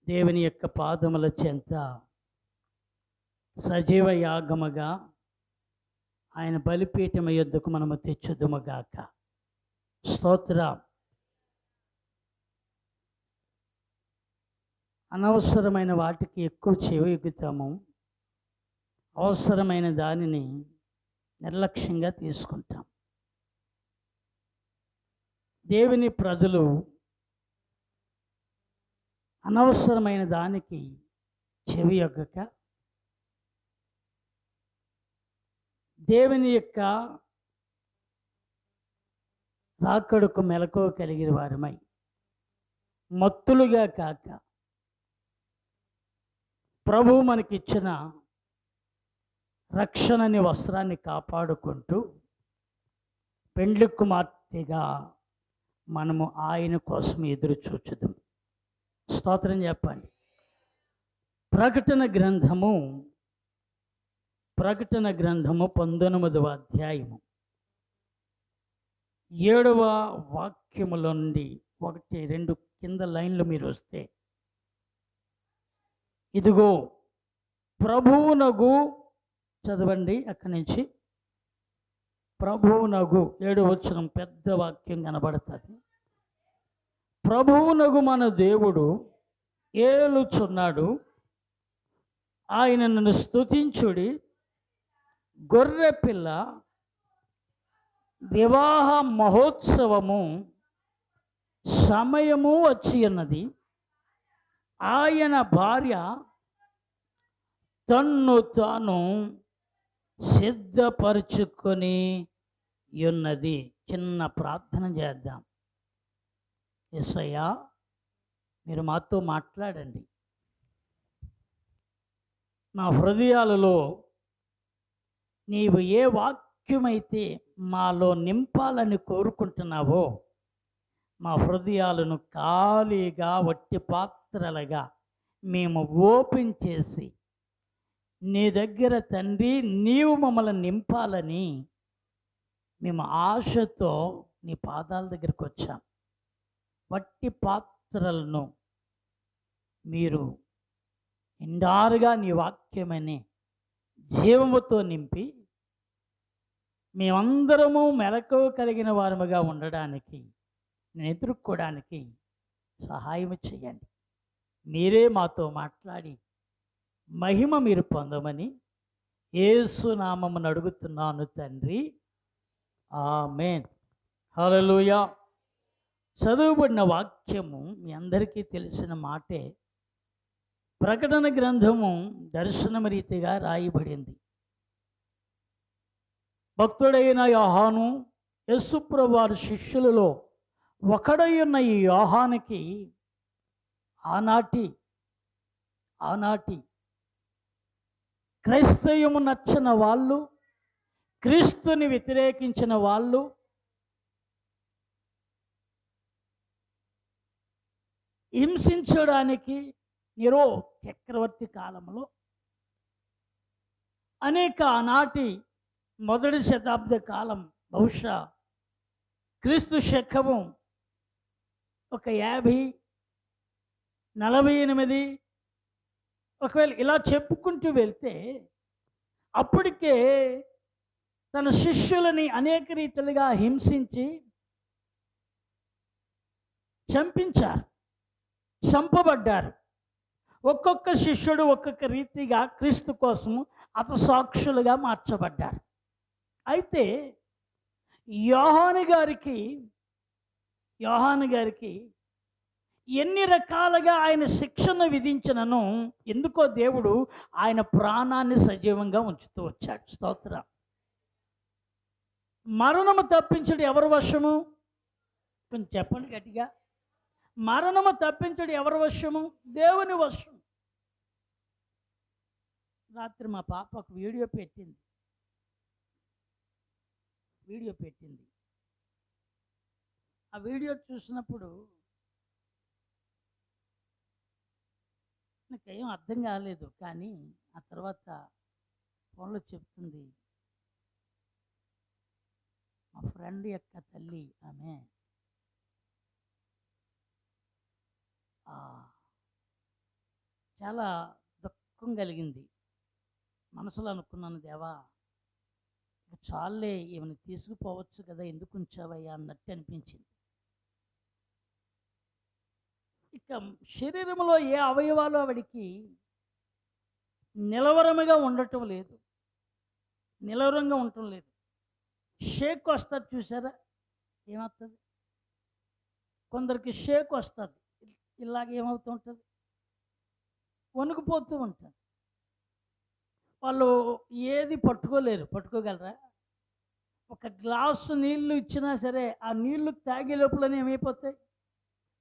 దేవుని యొక్క పాదముల చెంత సజీవ యాగముగా ఆయన బలిపీఠము యొద్దకు మనము తెచ్చుదుముగాక. స్తోత్రం. అనవసరమైన వాటికి ఎక్కువ చెవిగుతాము, అవసరమైన దానిని నిర్లక్ష్యంగా తీసుకుంటాం. దేవుని ప్రజలు అనవసరమైన దానికి చెవియొగ్గక దేవుని యొక్క రాకడకు మెలకువ కలిగిన వారమై మత్తులుగా కాక ప్రభువు మనకిచ్చిన రక్షణని వస్త్రాన్ని కాపాడుకుంటూ పెండ్లి కుమార్తెగా మనము ఆయన కోసం ఎదురు చూచుదాం. స్తోత్రం చెప్పండి. ప్రకటన గ్రంథము 19వ అధ్యాయము 7వ వాక్యములో నుండి 1-2 కింద లైన్లు మీరు వస్తే, ఇదిగో ప్రభువునగు, చదవండి అక్కడి నుంచి, ప్రభువునగు 7వ వచనం పెద్ద వాక్యం కనబడుతుంది. ప్రభువునగు మన దేవుడు ఏలుచున్నాడు, ఆయనను స్తుతించుడి. గొర్రె పిల్ల వివాహ మహోత్సవము సమయము వచ్చి ఉన్నది, ఆయన భార్య తన్ను తాను సిద్ధపరుచుకొని ఉన్నది. చిన్న ప్రార్థన చేద్దాం. యేసయ్యా, మీరు మాతో మాట్లాడండి. నా హృదయాలలో నీవు ఏ వాక్యమైతే మాలో నింపాలని కోరుకుంటున్నావో, మా హృదయాలను ఖాళీగా వట్టి పాత్రలుగా మేము ఓపెన్ చేసి నీ దగ్గర తండ్రి నీవు మమ్మల్ని నింపాలని మేము ఆశతో నీ పాదాల దగ్గరికి వచ్చాం. వట్టి పాత్రలను మీరు నిండారుగా నీ వాక్యమని జీవముతో నింపి మేమందరము మెలకువ కలిగిన వారముగా ఉండడానికి, నేను ఎదుర్కోవడానికి సహాయం చేయండి. మీరే మాతో మాట్లాడి మహిమ మీరు పొందమని యేసు నామమున అడుగుతున్నాను తండ్రి, ఆమేన్. హల్లెలూయా. చదువుబడిన వాక్యము మీ అందరికీ తెలిసిన మాటే. ప్రకటన గ్రంథము దర్శనం రీతిగా రాయబడింది. భక్తుడైన యోహాను, యేసుప్రభు వారి శిష్యులలో ఒకడై ఉన్న ఈ యోహానికి ఆనాటి క్రైస్తవము నచ్చిన వాళ్ళు, క్రీస్తుని వ్యతిరేకించిన వాళ్ళు, హింసించడానికి నీరో చక్రవర్తి కాలంలో అనేక ఆనాటి 1వ శతాబ్ద కాలం, బహుశా క్రీస్తు శకము 50-48, ఒకవేళ ఇలా చెప్పుకుంటూ వెళ్తే అప్పటికే తన శిష్యులని అనేక రీతిలుగా హింసించి చంపించారు, చంపబడ్డారు. ఒక్కొక్క శిష్యుడు ఒక్కొక్క రీతిగా క్రీస్తు కోసము హతసాక్షులుగా మార్చబడ్డారు. అయితే యోహాను గారికి ఎన్ని రకాలుగా ఆయన శిక్షను విధించినను ఎందుకో దేవుడు ఆయన ప్రాణాన్ని సజీవంగా ఉంచుతూ వచ్చాడు. స్తోత్రం. మరణము తప్పించుడు ఎవరి వశము? కొంచెం చెప్పండి గట్టిగా. మరణము తప్పించుడు ఎవరి వశము? దేవుని వశం. రాత్రి మా పాప ఒక వీడియో పెట్టింది. ఆ వీడియో చూసినప్పుడు నాకేం అర్థం కాలేదు. కానీ ఆ తర్వాత ఫోన్లో చెప్తుంది, మా ఫ్రెండ్ యొక్క తల్లి ఆమె చాలా దుఃఖం కలిగింది. మనసులో అనుకున్నాను, దేవా ఇక చాలే, ఏమైనా తీసుకుపోవచ్చు కదా, ఎందుకు ఉంచావయ్యా అన్నట్టు అనిపించింది. ఇక శరీరంలో ఏ అవయవాలు ఆవిడికి నిలవరముగా ఉండటం లేదు, నిలవరంగా ఉండటం లేదు. షేక్ వస్తుంది చూసారా, ఏమవుతుంది? కొందరికి షేక్ వస్తుంది, ఇలాగ ఏమవుతూ ఉంటుంది, వణుకుపోతూ ఉంటుంది. వాళ్ళు ఏది పట్టుకోలేరు. పట్టుకోగలరా? ఒక గ్లాసు నీళ్లు ఇచ్చినా సరే ఆ నీళ్లు తాగే లోపలనే ఏమైపోతాయి,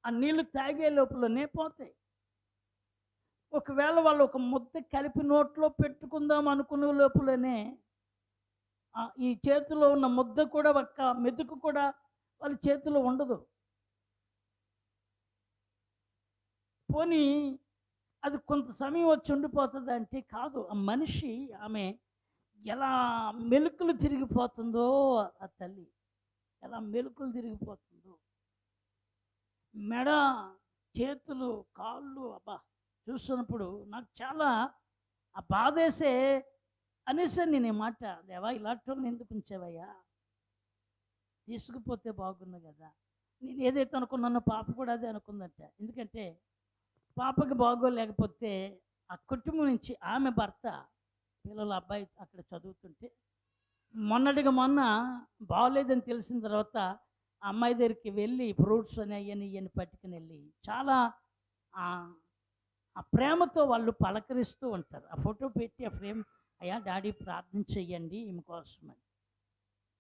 ఆ నీళ్లు తాగే లోపలనే పోతాయి. ఒకవేళ వాళ్ళు ఒక ముద్ద కలిపి నోట్లో పెట్టుకుందాం అనుకునే లోపలనే ఈ చేతిలో ఉన్న ముద్ద కూడా, ఒక్క మెతుకు కూడా వాళ్ళ చేతిలో ఉండదు. పోనీ అది కొంత సమయం వచ్చి ఉండిపోతుంది అంటే కాదు. ఆ మనిషి, ఆమె ఎలా మెలుకులు తిరిగిపోతుందో, ఆ తల్లి ఎలా మెలుకులు తిరిగిపోతుందో, మెడ, చేతులు, కాళ్ళు, అబ్బా చూస్తున్నప్పుడు నాకు చాలా ఆ బాధేసే అనేసి నేను మాట, దేవా ఇలాంటి వాళ్ళని ఎందుకు ఉంచావయ్యా, తీసుకుపోతే బాగుంది కదా. నేను ఏదైతే అనుకున్నానో పాప కూడా అదే అనుకుందంట. ఎందుకంటే పాపకి బాగోలేకపోతే ఆ కుటుంబం నుంచి ఆమె భర్త, పిల్లల అబ్బాయి అక్కడ చదువుతుంటే మొన్నటిగా మొన్న బాగోలేదని తెలిసిన తర్వాత ఆ అమ్మాయి దగ్గరికి వెళ్ళి ఫ్రూట్స్ అని అయ్యని ఇవన్నీ పట్టుకుని వెళ్ళి చాలా ఆ ప్రేమతో వాళ్ళు పలకరిస్తూ ఉంటారు. ఆ ఫోటో పెట్టి ఆ ఫ్రేమ్, అయ్యా డాడీ ప్రార్థన చెయ్యండి ఈమె కోసమని.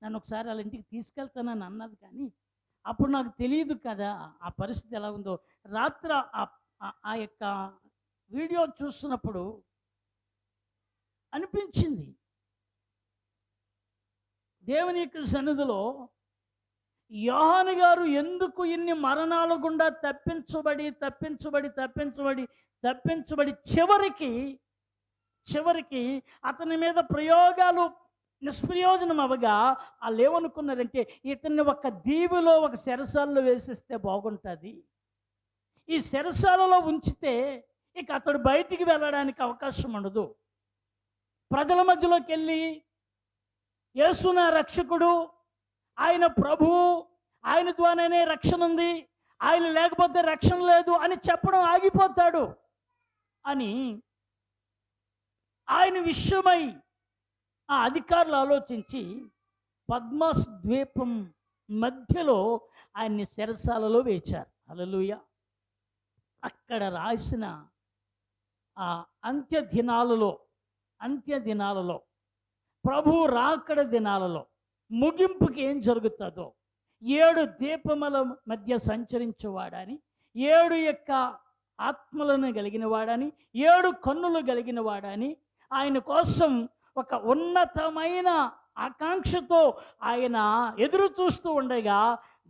నన్ను ఒకసారి వాళ్ళ ఇంటికి తీసుకెళ్తానని అన్నది, కానీ అప్పుడు నాకు తెలియదు కదా ఆ పరిస్థితి ఎలా ఉందో. రాత్రి ఆ యొక్క వీడియో చూస్తున్నప్పుడు అనిపించింది, దేవుని యొక్క సన్నిధిలో యోహాను గారు ఎందుకు ఇన్ని మరణాల గుండా తప్పించబడి చివరికి అతని మీద ప్రయోగాలు నిష్ప్రయోజనం అవగా వాళ్ళు ఏమనుకున్నారంటే, ఇతన్ని ఒక దీవిలో ఒక చెరసాలలో వేసిస్తే బాగుంటుంది, ఈ చెరసాలలో ఉంచితే ఇక అతడు బయటికి వెళ్ళడానికి అవకాశం ఉండదు, ప్రజల మధ్యలోకి వెళ్ళి యేసు నా రక్షకుడు, ఆయన ప్రభువు, ఆయన ద్వారానే రక్షణ ఉంది, ఆయన లేకపోతే రక్షణ లేదు అని చెప్పడం ఆగిపోతాడు అని ఆయన విషయమై ఆ అధికారులు ఆలోచించి పద్మస్ ద్వీపం మధ్యలో ఆయన్ని చెరసాలలో వేశారు. హల్లెలూయా. అక్కడ రాసిన ఆ అంత్య దినాలలో ప్రభు రాకడ దినాలలో ముగింపుకి ఏం జరుగుతుందో, 7 దీపముల మధ్య సంచరించేవాడని, 7 యొక్క ఆత్మలను కలిగిన వాడని, 7 కన్నులు కలిగిన వాడని, ఆయన కోసం ఒక ఉన్నతమైన ఆకాంక్షతో ఆయన ఎదురు చూస్తూ ఉండగా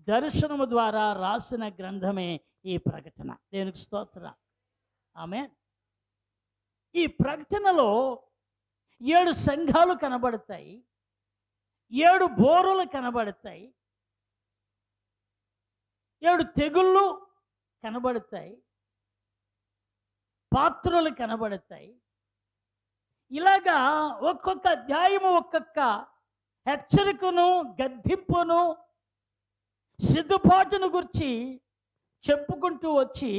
దర్శనము ద్వారా రాసిన గ్రంథమే ఈ ప్రకటన. దేవునికి స్తోత్రం. ఆమేన్. ఈ ప్రకటనలో 7 సంఘాలు కనబడతాయి, 7 బోరులు కనబడతాయి, 7 తెగుళ్ళు కనబడతాయి, పాత్రలు కనబడతాయి. ఇలాగా ఒక్కొక్క అధ్యాయము ఒక్కొక్క హెచ్చరికను, గద్దింపును, సిద్ధపాటును గురించి చెప్పుకుంటూ వచ్చి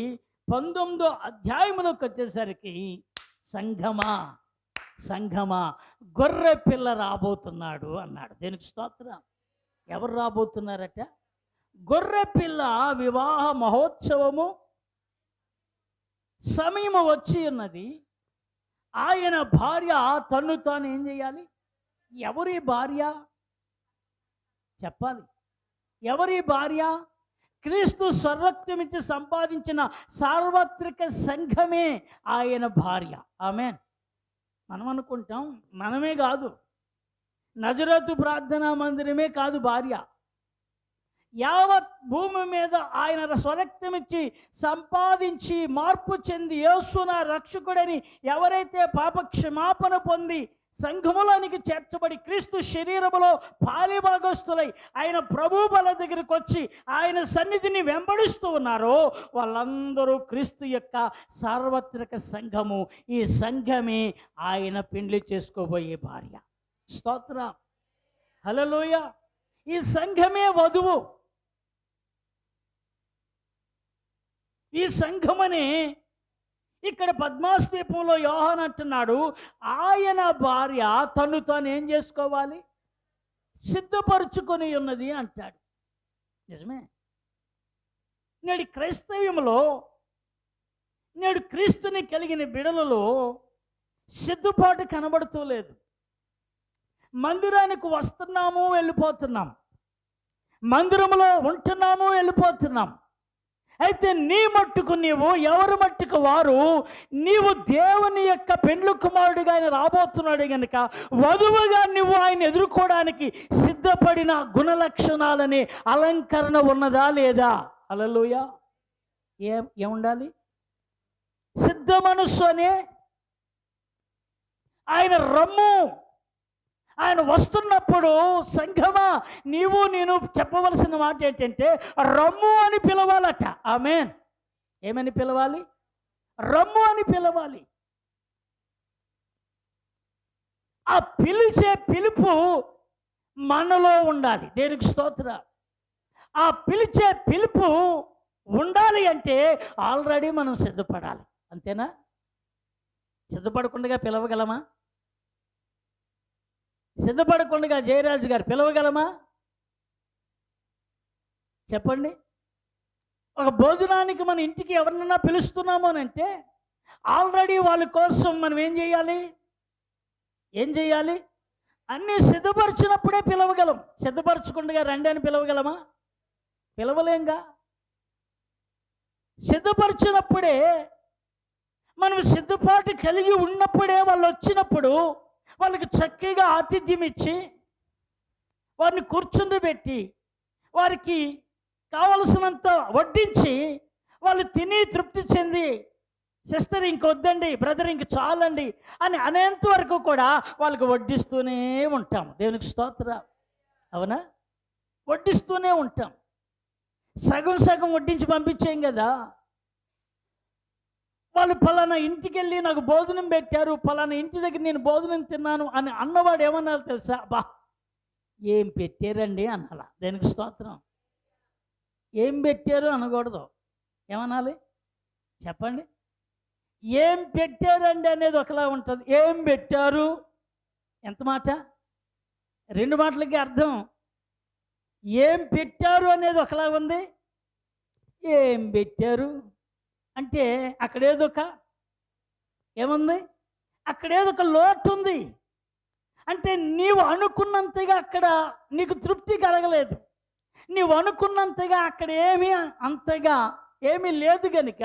19వ అధ్యాయములోకి వచ్చేసరికి సంఘమా గొర్రె పిల్ల రాబోతున్నాడు అన్నాడు. దేనికి స్తోత్రం. ఎవరు రాబోతున్నారట? గొర్రె పిల్ల వివాహ మహోత్సవము సమయము వచ్చి ఉన్నది. ఆయన భార్య తన్ను తాను ఏం చేయాలి? ఎవరి భార్య చెప్పాలి? ఎవరి భార్య? క్రీస్తు స్వరక్తమిచ్చి సంపాదించిన సార్వత్రిక సంఘమే ఆయన భార్య. ఆమేన్. మనం అనుకుంటాం మనమే కాదు, నజరేతు ప్రార్థనా మందిరమే కాదు భార్య. యావత్ భూమి మీద ఆయన స్వరక్తమిచ్చి సంపాదించి మార్పు చెంది యేసు నా రక్షకుడని ఎవరైతే పాప క్షమాపణ పొంది సంఘములోనికి చేర్చబడి క్రీస్తు శరీరములో పాలిభాగస్తులై ఆయన ప్రభు బల దగ్గరికి వచ్చి ఆయన సన్నిధిని వెంబడిస్తూ ఉన్నారో వాళ్ళందరూ క్రీస్తు యొక్క సార్వత్రిక సంఘము. ఈ సంఘమే ఆయన పెండ్లి చేసుకోబోయే భార్య. స్తోత్రం, హల్లెలూయా. ఈ సంఘమే వధువు. ఈ సంఘమని ఇక్కడ పద్మాస్వీపంలో యోహాను అంటున్నాడు, ఆయన భార్య తను తాను ఏం చేసుకోవాలి, సిద్ధపరుచుకొని ఉన్నది అంటాడు. నిజమే. నేడు క్రైస్తవ్యంలో, నేడు క్రీస్తుని కలిగిన బిడలలో సిద్ధపాటు కనబడుతూ లేదు. మందిరానికి వస్తున్నాము, వెళ్ళిపోతున్నాం, మందిరంలో ఉంటున్నాము, వెళ్ళిపోతున్నాం. అయితే నీ మట్టుకు నీవు, ఎవరి మట్టుకు వారు, నీవు దేవుని యొక్క పెండ్లి కుమారుడిగా ఆయన రాబోతున్నాడు కనుక వధువుగా నువ్వు ఆయన ఎదుర్కోవడానికి సిద్ధపడిన గుణలక్షణాలనే అలంకరణ ఉన్నదా లేదా? హల్లెలూయా. ఏముండాలి? సిద్ధ మనస్సు అనే ఆయన రమ్ము. ఆయన వస్తున్నప్పుడు సంఘమా నీవు నేను చెప్పవలసిన మాట ఏంటంటే రమ్ము అని పిలవాలట. ఆమేన్. ఏమని పిలవాలి? రమ్ము అని పిలవాలి. ఆ పిలిచే పిలుపు మనలో ఉండాలి. దేనికి స్తోత్రం. ఆ పిలిచే పిలుపు ఉండాలి అంటే ఆల్రెడీ మనం సిద్ధపడాలి. అంతేనా? సిద్ధపడకుండా పిలవగలమా? సిద్ధపడకుండా జయరాజు గారు పిలవగలమా? చెప్పండి. ఒక భోజనానికి మన ఇంటికి ఎవరినైనా పిలుస్తున్నాము అని అంటే ఆల్రెడీ వాళ్ళ కోసం మనం ఏం చేయాలి? అన్నీ సిద్ధపరిచినప్పుడే పిలవగలం. సిద్ధపరచకుండా రండి అని పిలవగలమా? పిలవలేంగా. సిద్ధపరిచినప్పుడే, మనం సిద్ధపాటు కలిగి ఉన్నప్పుడే వాళ్ళు వచ్చినప్పుడు వాళ్ళకి చక్కగా ఆతిథ్యం ఇచ్చి వారిని కూర్చుండబెట్టి వారికి కావలసినంత వడ్డించి వాళ్ళు తిని తృప్తి చెంది సిస్టర్ ఇంకొద్దండి, బ్రదర్ ఇంక చాలండి అని అనేంత వరకు కూడా వాళ్ళకి వడ్డిస్తూనే ఉంటాం. దేవునికి స్తోత్రం. అవునా? వడ్డిస్తూనే ఉంటాం. సగం సగం వడ్డించి పంపించేం కదా. వాళ్ళు పలానా ఇంటికి వెళ్ళి నాకు భోజనం పెట్టారు, పలానా ఇంటి దగ్గర నేను భోజనం తిన్నాను అని అన్నవాడు ఏమన్నారు తెలుసా? బా ఏం పెట్టారండి అనాల. దేనికి స్తోత్రం. ఏం పెట్టారు అనకూడదు. ఏమనాలి చెప్పండి? ఏం పెట్టారండి అనేది ఒకలా ఉంటుంది. ఏం పెట్టారు ఎంత మాట? రెండు మాటలకి అర్థం. ఏం పెట్టారు అనేది ఒకలా ఉంది. ఏం పెట్టారు అంటే అక్కడేదో ఏముంది? అక్కడేదో ఒక లోటు ఉంది. అంటే నీవు అనుకున్నంతగా అక్కడ నీకు తృప్తి కలగలేదు. నీవు అనుకున్నంతగా అక్కడ అంతగా ఏమీ లేదు కనుక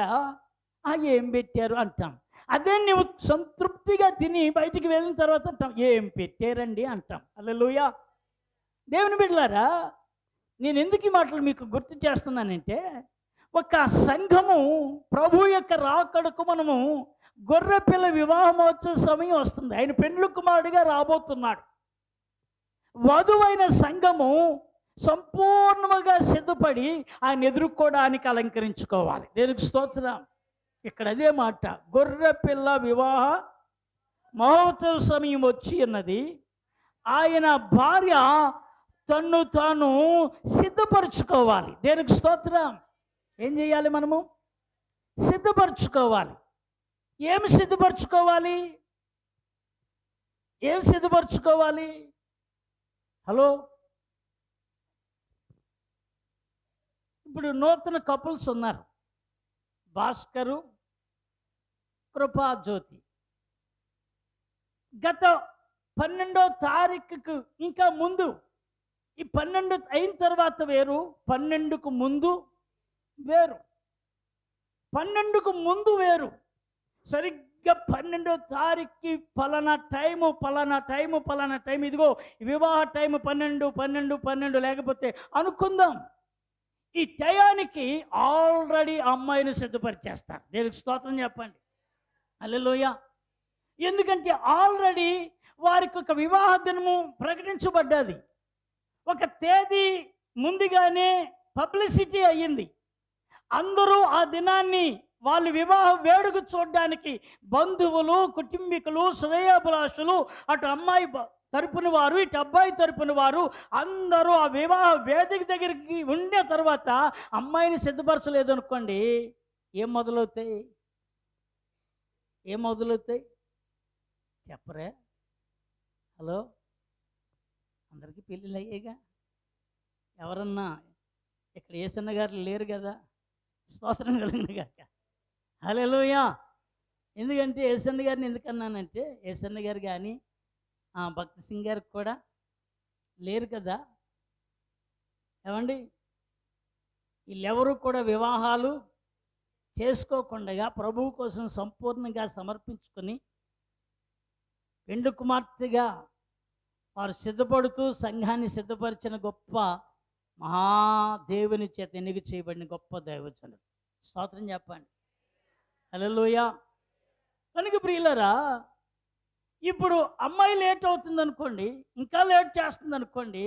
ఏం పెట్టారు అంటాం. అదే నీవు సంతృప్తిగా తిని బయటికి వెళ్ళిన తర్వాత అంటాం ఏం పెట్టారండి అంటాం. హల్లెలూయా. దేవుని బిడ్డలారా, నేను ఎందుకు ఈ మాటలు మీకు గుర్తు చేస్తున్నానంటే, ఒక సంఘము ప్రభు యొక్క రాకడకు మనము గొర్రెపిల్ల వివాహమోత్సవ సమయం వస్తుంది. ఆయన పెండ్లి కుమారుడిగా రాబోతున్నాడు. వధువైన సంఘము సంపూర్ణంగా సిద్ధపడి ఆయన ఎదుర్కోవడానికి అలంకరించుకోవాలి. దేనికి స్తోత్రం. ఇక్కడ అదే మాట, గొర్రెపిల్ల వివాహ మహోత్సవ సమయం వచ్చి ఉన్నది. ఆయన భార్య తన్ను తాను సిద్ధపరచుకోవాలి. దేనికి స్తోత్రం. ఏం చేయాలి? మనము సిద్ధపరచుకోవాలి. ఏమి సిద్ధపరచుకోవాలి? ఏం సిద్ధపరచుకోవాలి? హలో, ఇప్పుడు నూతన కపుల్స్ ఉన్నారు. భాస్కరు, కృపాజ్యోతి. గత 12వ తారీఖుకు ఇంకా ముందు, ఈ 12 అయిన తర్వాత వేరు, 12కు ముందు వేరు, 12కు ముందు వేరు. సరిగ్గా 12వ తారీఖుకి పలానా టైము ఇదిగో వివాహ టైము 12 లేకపోతే అనుకుందాం. ఈ టయానికి ఆల్రెడీ అమ్మాయిని సిద్ధపరిచేస్తారు. దేవునికి స్తోత్రం చెప్పండి. హల్లెలూయా. ఎందుకంటే ఆల్రెడీ వారికి ఒక వివాహ దినము ప్రకటించబడ్డది. ఒక తేదీ ముందుగానే పబ్లిసిటీ అయ్యింది. అందరూ ఆ దినాన్ని వాళ్ళు వివాహ వేడుక చూడడానికి బంధువులు, కుటుంబీకులు, శ్రేయోభిలాషులు, అటు అమ్మాయి తరపున వారు, ఇటు అబ్బాయి తరపున వారు అందరూ ఆ వివాహ వేదిక దగ్గరికి ఉండే తర్వాత అమ్మాయిని సిద్ధపరచలేదు అనుకోండి, ఏం మొదలవుతాయి? ఏం మొదలవుతాయి చెప్పరే? హలో, అందరికీ పెళ్ళిళ్ళు అయ్యేగా. ఎవరన్నా ఇక్కడ యేసన్న గారు లేరు కదా, స్తోత్రం కలిగిన గాక. హల్లెలూయా. ఎందుకంటే యేసన్న గారిని ఎందుకన్నానంటే, యేసన్న గారు కానీ భక్తి సింగ్ గారికి కూడా లేరు కదా. ఏమండి, వీళ్ళెవరూ కూడా వివాహాలు చేసుకోకుండా ప్రభువు కోసం సంపూర్ణంగా సమర్పించుకొని పెండ్లి కుమార్తెగా వారు సిద్ధపడుతూ సంఘాన్ని సిద్ధపరిచిన గొప్ప మహాదేవుని చేత ఎన్నిక చేయబడిన గొప్ప దైవజనుడు. స్తోత్రం చెప్పండి. హల్లెలూయా. కనుక ప్రియులరా, ఇప్పుడు అమ్మాయి లేట్ అవుతుంది అనుకోండి, ఇంకా లేట్ చేస్తుంది అనుకోండి,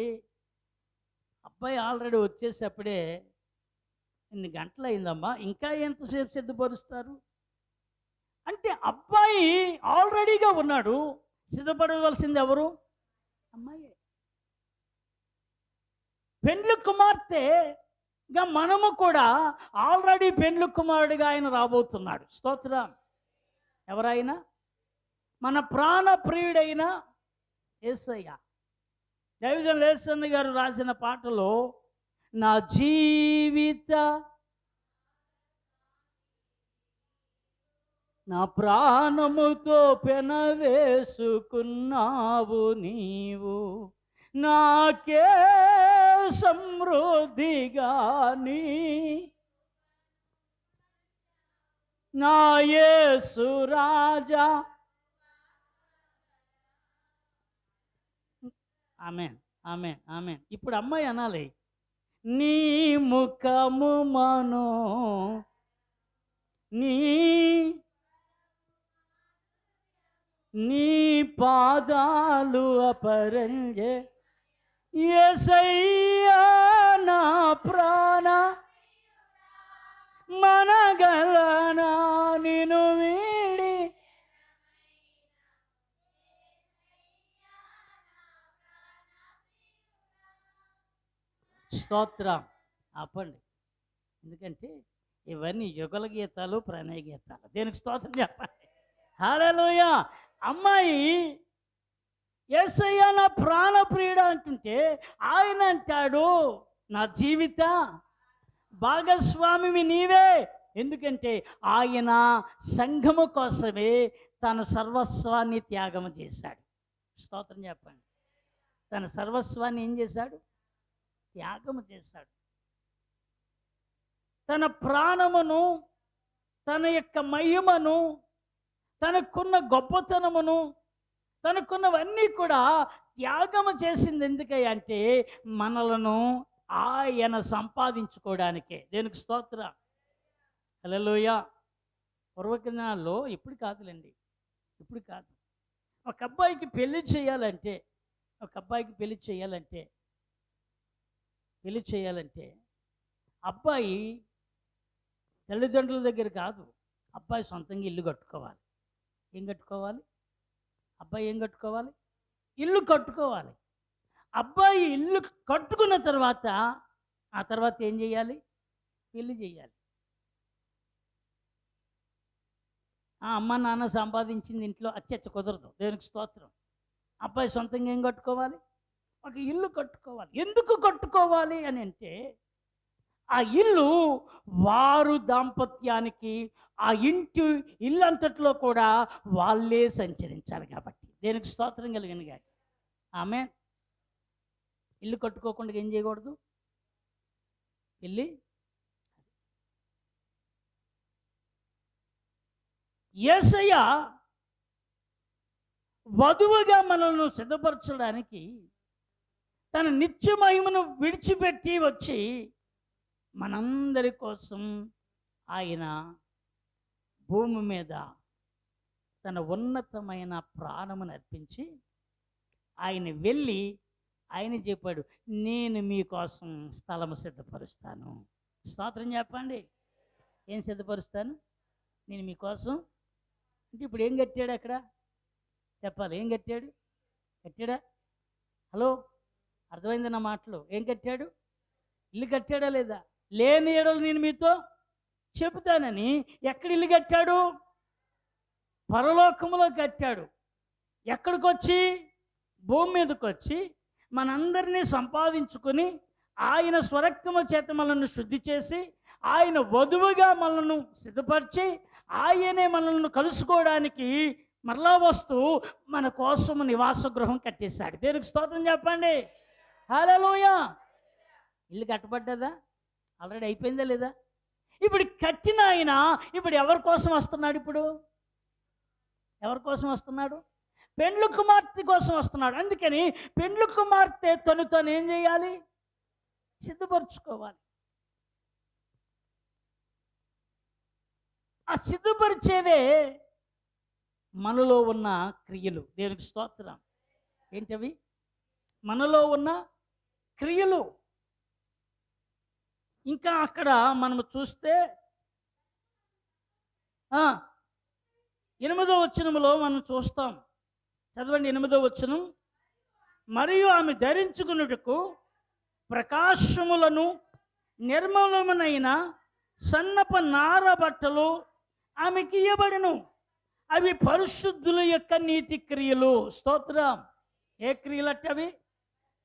అబ్బాయి ఆల్రెడీ వచ్చేసప్పుడే ఇన్ని గంటలు అయిందమ్మా, ఇంకా ఎంతసేపు సిద్ధపరుస్తారు అంటే అబ్బాయి ఆల్రెడీగా ఉన్నాడు. సిద్ధపడవలసింది ఎవరు? అమ్మాయి. పెండ్లి కుమార్తెగా మనము కూడా ఆల్రెడీ పెండ్లి కుమారుడిగా ఆయన రాబోతున్నాడు. స్తోత్రం. ఎవరైనా మన ప్రాణ ప్రియుడైన యేసయ్య. దైవజనులు యేసన్న గారు రాసిన పాటలో, నా జీవిత నా ప్రాణముతో పెనవేసుకున్నావు నీవు, నాకే సమృద్ధిగాని నా యేసు రాజా. ఆమేన్, ఆమేన్, ఆమేన్. ఇప్పుడు అమ్మాయి అనాలి, నీ ముఖము మనో నీ పాదాలు అపరంజే, యేసయ్యా నా ప్రాణ మనగలనా నిన్ను వీడి. స్తోత్రం. ఆపండి, ఎందుకంటే ఇవన్నీ యుగల గీతాలు, ప్రణయ గీతాలు. దేనికి స్తోత్రం చెప్పండి. హల్లెలూయా. అమ్మాయి యేసయ్య నా ప్రాణప్రియుడు అంటుంటే ఆయన అంటాడు, నా జీవిత భాగస్వామివి నీవే. ఎందుకంటే ఆయన సంఘము కోసమే తన సర్వస్వాన్ని త్యాగం చేశాడు. స్తోత్రం చెప్పండి. తన సర్వస్వాన్ని ఏం చేశాడు? త్యాగము చేశాడు. తన ప్రాణమును, తన యొక్క మహిమను, తనకున్న గొప్పతనమును, తనకున్నవన్నీ కూడా త్యాగము చేసింది. ఎందుకయ్యా అంటే మనలను ఆయన సంపాదించుకోవడానికే. దేనికి స్తోత్రం. హల్లెలూయా. పూర్వదినాల్లో, ఇప్పుడు కాదులేండి, ఇప్పుడు కాదు, ఒక అబ్బాయికి పెళ్లి చేయాలంటే అబ్బాయి తల్లిదండ్రుల దగ్గర కాదు, అబ్బాయి సొంతంగా ఇల్లు కట్టుకోవాలి. ఏం కట్టుకోవాలి? అబ్బాయి ఏం కట్టుకోవాలి? ఇల్లు కట్టుకోవాలి. అబ్బాయి ఇల్లు కట్టుకున్న తర్వాత ఆ తర్వాత ఏం చేయాలి? పెళ్లి చేయాలి. అమ్మ నాన్న సంపాదించింది ఇంట్లో అచ్చచ్చ కుదరదు. దేవునికి స్తోత్రం. అబ్బాయి సొంతంగా ఏం కట్టుకోవాలి? ఒక ఇల్లు కట్టుకోవాలి. ఎందుకు కట్టుకోవాలి అని అంటే, ఆ ఇల్లు వారు దాంపత్యానికి, ఆ ఇల్లంతట్లో కూడా వాళ్ళే సంచరించాలి కాబట్టి. దేనికి స్తోత్రం కలిగిన గాక. ఆమేన్. ఇల్లు కట్టుకోకుండా ఏం చేయకూడదు? పెళ్ళి. యేసయ్య వధువుగా మనల్ని సిద్ధపరచడానికి తన నిత్య మహిమను విడిచిపెట్టి వచ్చి మనందరి కోసం ఆయన భూమి మీద తన ఉన్నతమైన ప్రాణమును అర్పించి ఆయన వెళ్ళి ఆయన చెప్పాడు, నేను మీకోసం స్థలము సిద్ధపరుస్తాను. స్తోత్రం చెప్పండి. ఏం సిద్ధపరుస్తాను? నేను మీకోసం. అంటే ఇప్పుడు ఏం కట్టాడు అక్కడ? చెప్పాలి. ఏం కట్టాడు? కట్టాడా? హలో, అర్థమైంది నా మాటలు? ఏం కట్టాడు? ఇల్లు కట్టాడా లేదా? లేని ఏడలు నేను మీతో చెబుతానని. ఎక్కడ ఇల్లు కట్టాడు? పరలోకములో కట్టాడు. ఎక్కడికొచ్చి? భూమి మీదకి వచ్చి మనందరినీ సంపాదించుకొని ఆయన స్వరక్తముల చేత మనల్ని శుద్ధి చేసి ఆయన వధువుగా మనల్ని సిద్ధపరిచి ఆయనే మనల్ని కలుసుకోవడానికి మరలా వస్తూ మన కోసం నివాస గృహం కట్టేశాడు. దేనికి స్తోత్రం చెప్పండి. హల్లెలూయా. ఇల్లు కట్టబడ్డదా? ఆల్రెడీ అయిపోయిందా లేదా? ఇప్పుడు కట్టిన ఆయన ఇప్పుడు ఎవరి కోసం వస్తున్నాడు? ఇప్పుడు ఎవరి కోసం వస్తున్నాడు? పెండ్లి కుమార్తె కోసం వస్తున్నాడు. అందుకని పెండ్లి కుమార్తె తను ఏం చేయాలి? సిద్ధపరచుకోవాలి. ఆ సిద్ధపరిచేవే మనలో ఉన్న క్రియలు. దేవునికి స్తోత్రం. ఏంటవి? మనలో ఉన్న క్రియలు. ఇంకా అక్కడ మనము చూస్తే 8వ వచనములో మనం చూస్తాం. చదవండి 8వ వచనం. మరియు ఆమె ధరించుకున్నట్టుకు ప్రకాశములను నిర్మలమునైన సన్నప నార బట్టలు ఆమెకి ఇయ్యబడును. అవి పరిశుద్ధుల యొక్క నీతి క్రియలు. స్తోత్రం. ఏ క్రియలు అంటే అవి?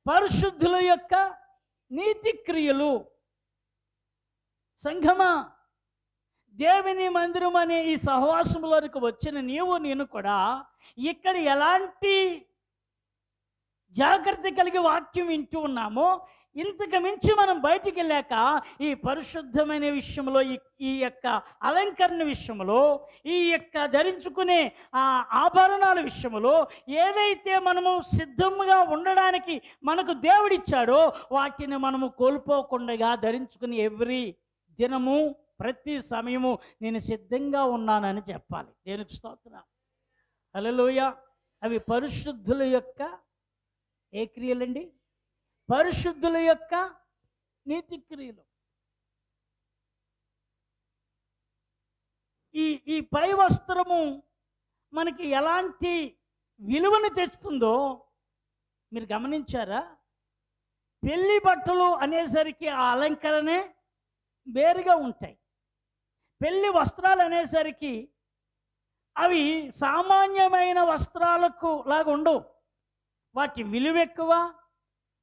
పరిశుద్ధుల యొక్క నీతి క్రియలు. సంఘమా, దేవుని మందిరం అనే ఈ సహవాసంలోనికి వచ్చిన నీవు నేను కూడా ఇక్కడ ఎలాంటి జాగ్రత్త కలిగి వాక్యం వింటూ ఉన్నామో ఇంతకు మించి మనం బయటికి వెళ్ళాక ఈ పరిశుద్ధమైన విషయంలో, ఈ యొక్క అలంకరణ విషయంలో, ఈ యొక్క ధరించుకునే ఆభరణాల విషయంలో ఏదైతే మనము సిద్ధంగా ఉండడానికి మనకు దేవుడిచ్చాడో వాటిని మనము కోల్పోకుండా ధరించుకుని ఎవ్రీ దినము ప్రతి సమయము నేను సిద్ధంగా ఉన్నానని చెప్పాలి. దేవునికి స్తోత్రం. హల్లెలూయా. అవి పరిశుద్ధుల యొక్క ఏ క్రియలండి? పరిశుద్ధుల యొక్క నీతి క్రియలు. ఈ పై వస్త్రము మనకి ఎలాంటి విలువను తెస్తుందో మీరు గమనించారా? పెళ్లి బట్టలు అనేసరికి ఆ అలంకరణే వేరుగా ఉంటాయి. పెళ్లి వస్త్రాలు అనేసరికి అవి సామాన్యమైన వస్త్రాలకు లాగా ఉండవు. వాటి విలువ ఎక్కువ,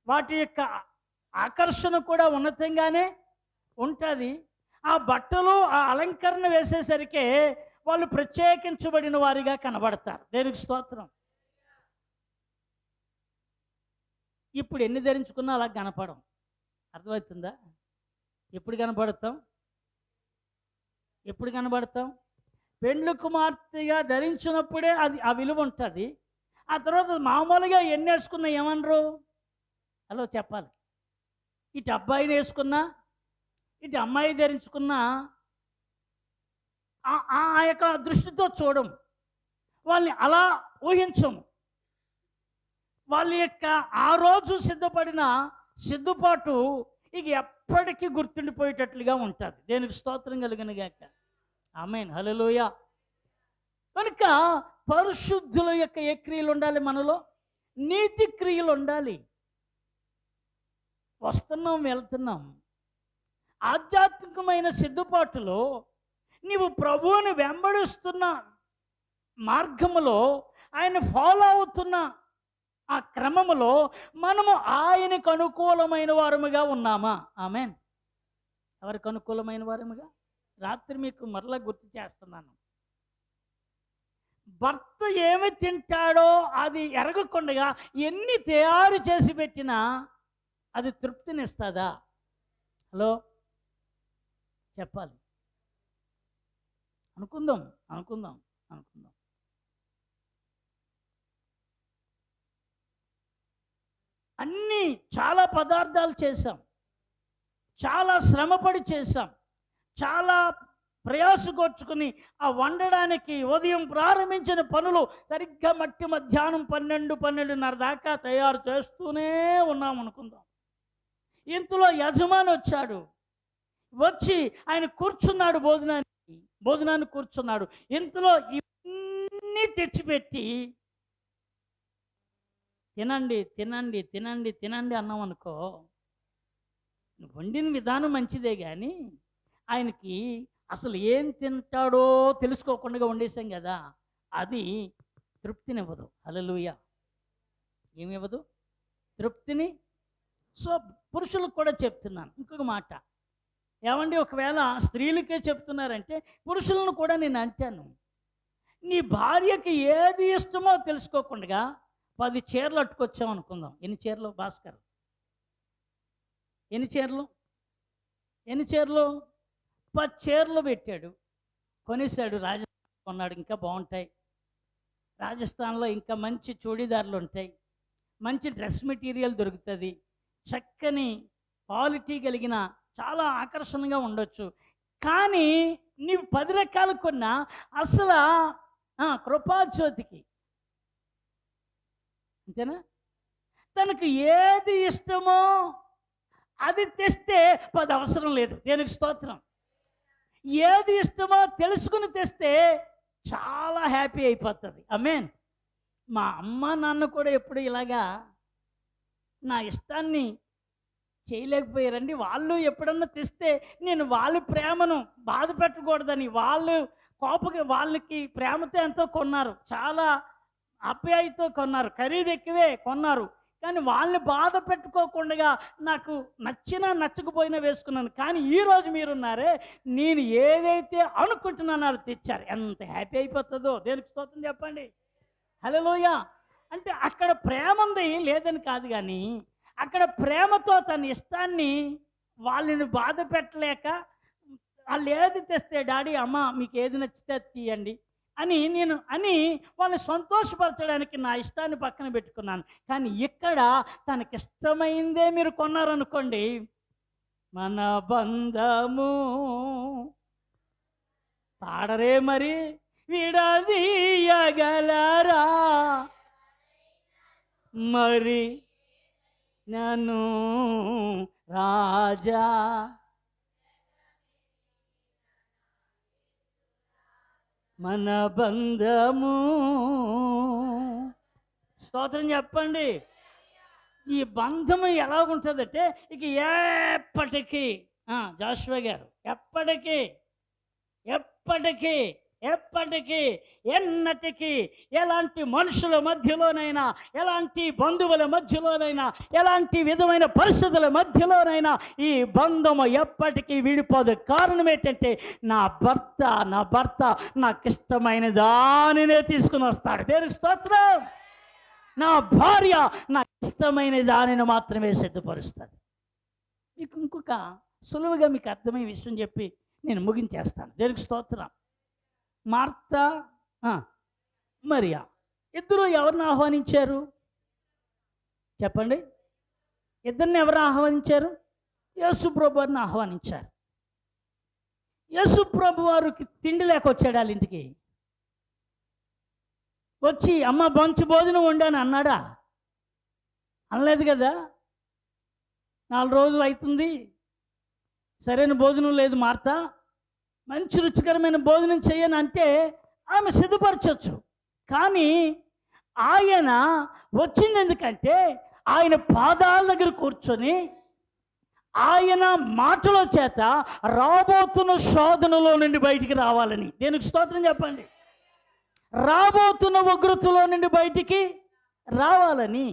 వాటి యొక్క ఆకర్షణ కూడా ఉన్నతంగానే ఉంటుంది. ఆ బట్టలు ఆ అలంకరణ వేసేసరికి వాళ్ళు ప్రత్యేకించబడిన వారిగా కనబడతారు. దేనికి స్తోత్రం. ఇప్పుడు ఎన్ని ధరించుకున్నా అలా కనపడం. అర్థమవుతుందా? ఎప్పుడు కనబడతాం? ఎప్పుడు కనబడతాం? పెండ్లి కుమార్తెగా ధరించినప్పుడే అది ఆ విలువ ఉంటుంది. ఆ తర్వాత మామూలుగా ఎన్ని వేసుకున్నా ఏమనరు? హలో, చెప్పాలి. ఇటు అబ్బాయిని వేసుకున్నా, ఇటు అమ్మాయి ధరించుకున్నా ఆ యొక్క దృష్టితో చూడము, వాళ్ళని అలా ఊహించము. వాళ్ళ యొక్క ఆ రోజు సిద్ధపడిన సిద్ధపాటు ఇక ఎప్పటికీ గుర్తుండిపోయేటట్లుగా ఉంటుంది. దేనికి స్తోత్రం కలుగును గాక. ఆమేన్. హల్లెలూయా. కనుక పరిశుద్ధుల యొక్క ఏ క్రియలు ఉండాలి? మనలో నీతి క్రియలు ఉండాలి. వస్తున్నాం, వెళ్తున్నాం. ఆధ్యాత్మికమైన సిద్ధపాటులో నీవు ప్రభువుని వెంబడిస్తున్న మార్గములో ఆయన ఫాలో అవుతున్న ఆ క్రమములో మనము ఆయనకు అనుకూలమైన వారముగా ఉన్నామా? ఆమేన్. ఎవరికి అనుకూలమైన వారముగా? రాత్రి మీకు మరలా గుర్తు చేస్తున్నాను. భర్త ఏమి తింటాడో అది ఎరగకుండా ఎన్ని తయారు చేసి పెట్టినా అది తృప్తినిస్తుందా? హలో, చెప్పాలి. అనుకుందాం. అన్నీ చాలా పదార్థాలు చేశాం, చాలా శ్రమపడి చేశాం, చాలా ప్రయాసకొచ్చుకుని ఆ వండడానికి ఉదయం ప్రారంభించిన పనులు సరిగ్గా మధ్యాహ్నం 12:30 దాకా తయారు చేస్తూనే ఉన్నాం అనుకుందాం. ఇంతలో యజమాని వచ్చాడు. వచ్చి ఆయన కూర్చున్నాడు, భోజనాన్ని కూర్చున్నాడు. ఇంతలో ఇవన్నీ తెచ్చిపెట్టి తినండి తినండి తినండి తినండి అన్నాం అనుకో, వండిన విధానం మంచిదే కానీ ఆయనకి అసలు ఏం తింటాడో తెలుసుకోకుండా వండేసాం కదా, అది తృప్తినివ్వదు. హల్లెలూయా. ఏమివ్వదు? తృప్తిని. సో పురుషులకు కూడా చెప్తున్నాను ఇంకొక మాట. ఏమండి, ఒకవేళ స్త్రీలకే చెప్తున్నారంటే పురుషులను కూడా నేను అంటాను. నీ భార్యకి ఏది ఇష్టమో తెలుసుకోకుండా 10 చీరలు అట్టుకొచ్చాం అనుకుందాం. ఎన్ని చీరలు భాస్కర్? ఎన్ని చీరలు? 10 చీరలు పెట్టాడు, కొనేసాడు. రాజస్థాన్ కొన్నాడు, ఇంకా బాగుంటాయి. రాజస్థాన్లో ఇంకా మంచి చూడీదారులు ఉంటాయి, మంచి డ్రెస్ మెటీరియల్ దొరుకుతుంది, చక్కని క్వాలిటీ కలిగిన చాలా ఆకర్షణగా ఉండొచ్చు. కానీ నీవు 10 రకాలు కొన్నా అసలు కృపాజ్యోతికి అంతేనా, తనకు ఏది ఇష్టమో అది తెస్తే 10 అవసరం లేదు. దేనికి స్తోత్రం. ఏది ఇష్టమో తెలుసుకుని తెస్తే చాలా హ్యాపీ అయిపోతుంది. ఆమేన్. మా అమ్మ నాన్న కూడా ఎప్పుడు ఇలాగా నా ఇష్టాన్ని చేయలేకపోయారండి. వాళ్ళు ఎప్పుడన్నా తెస్తే నేను వాళ్ళ ప్రేమను బాధ పెట్టకూడదని వాళ్ళకి ప్రేమతో ఎంతో కొన్నారు, చాలా ఆప్యాయతో కొన్నారు, ఖరీదు ఎక్కువే కొన్నారు. కానీ వాళ్ళని బాధ పెట్టుకోకుండా నాకు నచ్చినా నచ్చకపోయినా వేసుకున్నాను. కానీ ఈరోజు మీరున్నారే, నేను ఏదైతే అనుకుంటున్నానో అది తెచ్చారు. ఎంత హ్యాపీ అయిపోతుందో. దేనికి స్తోత్రం చెప్పండి. హల్లెలూయా. అంటే అక్కడ ప్రేమ ఉంది లేదని కాదు, కానీ అక్కడ ప్రేమతో తన ఇష్టాన్ని వాళ్ళని బాధ పెట్టలేక వాళ్ళు ఏది తెస్తే డాడీ అమ్మ మీకు ఏది నచ్చితే తీయండి అని వాళ్ళని సంతోషపరచడానికి నా ఇష్టాన్ని పక్కన పెట్టుకున్నాను. కానీ ఇక్కడ తనకిష్టమైందే మీరు కొన్నారనుకోండి, మన బంధము పాడరే మరి విడదీయగలరా మరి నన్ను రాజా. మన బంధము. స్తోత్రం చెప్పండి. ఈ బంధము ఎలాగుంటుందంటే ఇక ఎప్పటికీ జాషువా గారు ఎప్పటికీ ఎన్నటికీ ఎలాంటి మనుషుల మధ్యలోనైనా, ఎలాంటి బంధువుల మధ్యలోనైనా, ఎలాంటి విధమైన పరిస్థితుల మధ్యలోనైనా ఈ బంధము ఎప్పటికీ విడిపోదు. కారణం ఏంటంటే నా భర్త నాకు ఇష్టమైన దానినే తీసుకుని వస్తాడు. దేవునికి స్తోత్రం. నా భార్య నాకు ఇష్టమైన దానిని మాత్రమే సిద్ధపరుస్తుంది. మీకు ఇంకొక సులువుగా మీకు అర్థమయ్యే విషయం చెప్పి నేను ముగించేస్తాను. దేవునికి స్తోత్రం. మార్తా మరియా ఇద్దరు ఎవరిని ఆహ్వానించారు చెప్పండి? ఇద్దరిని ఎవరు ఆహ్వానించారు? యేసు ప్రభు వారిని ఆహ్వానించారు. యేసు ప్రభు వారికి తిండి లేక వచ్చాడు వాళ్ళ ఇంటికి. వచ్చి అమ్మ మంచి భోజనం వండాను అన్నాడా? అనలేదు కదా. 4 రోజులు అవుతుంది, సరైన భోజనం లేదు మార్తా, మంచి రుచికరమైన భోజనం చేయను అంటే ఆమె సిద్ధపరచవచ్చు. కానీ ఆయన వచ్చింది ఎందుకంటే ఆయన పాదాల దగ్గర కూర్చొని ఆయన మాటల చేత రాబోతున్న శోధనలో నుండి బయటికి రావాలని. దేనికి స్తోత్రం చెప్పండి. రాబోతున్న ఉగ్రతలో నుండి బయటికి రావాలని